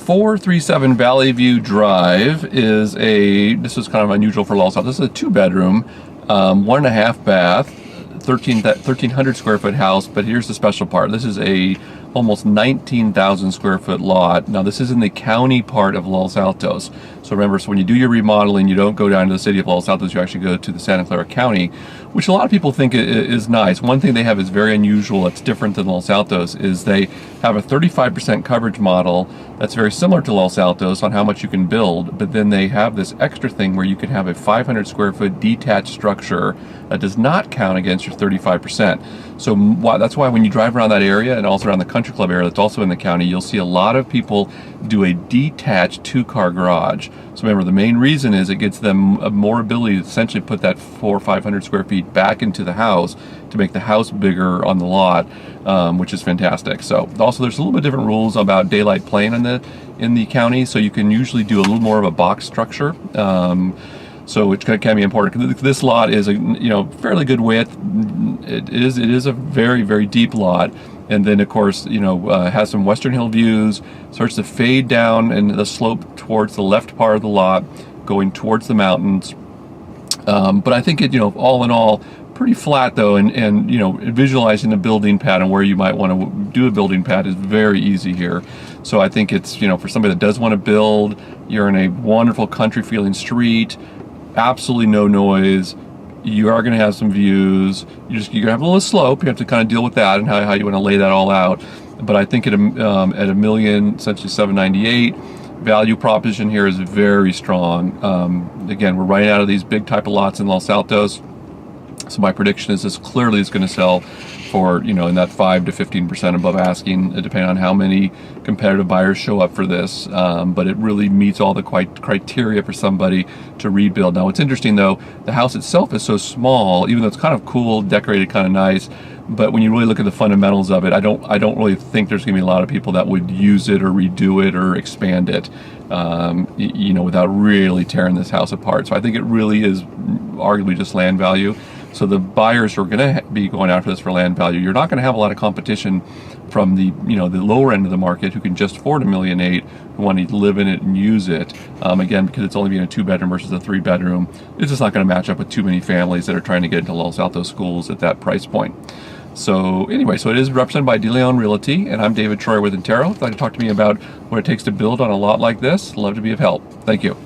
437 Valley View Drive is this is kind of unusual for Los Altos. This is a 2-bedroom, 1.5 bath, 1,300 square foot house, but here's the special part. This is a almost 19,000 square foot lot. Now this is in the county part of Los Altos. So remember, so when you do your remodeling, you don't go down to the city of Los Altos, you actually go to the Santa Clara County, which a lot of people think is nice. One thing they have is very unusual, that's different than Los Altos, is they have a 35% coverage model that's very similar to Los Altos on how much you can build, but then they have this extra thing where you can have a 500 square foot detached structure that does not count against your 35%. So that's why when you drive around that area and also around the country club area that's also in the county, you'll see a lot of people do a detached 2-car garage. So remember, the main reason is it gets them more ability to essentially put that 400 or 500 square feet back into the house to make the house bigger on the lot, which is fantastic. So also there's a little bit different rules about daylight playing in the county, so you can usually do a little more of a box structure. So which can be important. This lot is a fairly good width. It is a very, very deep lot, and then of course has some Western Hill views. Starts to fade down and the slope towards the left part of the lot, going towards the mountains. But I think it all in all pretty flat though, and visualizing the building pad and where you might want to do a building pad is very easy here. So I think it's for somebody that does want to build. You're in a wonderful country feeling street. Absolutely no noise. You are going to have some views. You're going to have a little slope. You have to kind of deal with that and how you want to lay that all out. But I think at a million, essentially 798, value proposition here is very strong. Again, we're right out of these big type of lots in Los Altos. So my prediction is this clearly is going to sell for, in that 5 to 15% above asking, depending on how many competitive buyers show up for this. But it really meets all the criteria for somebody to rebuild. Now, what's interesting though, the house itself is so small, even though it's kind of cool, decorated, kind of nice. But when you really look at the fundamentals of it, I don't really think there's going to be a lot of people that would use it or redo it or expand it, without really tearing this house apart. So I think it really is arguably just land value. So the buyers who are going to be going after this for land value, you're not going to have a lot of competition from the the lower end of the market who can just afford $1.8 million, who want to live in it and use it. Again, because it's only being a 2-bedroom versus a 3-bedroom, it's just not going to match up with too many families that are trying to get into Los Altos schools at that price point. So anyway, so it is represented by DeLeon Realty, and I'm David Troyer with Intero. If you'd like to talk to me about what it takes to build on a lot like this, love to be of help. Thank you.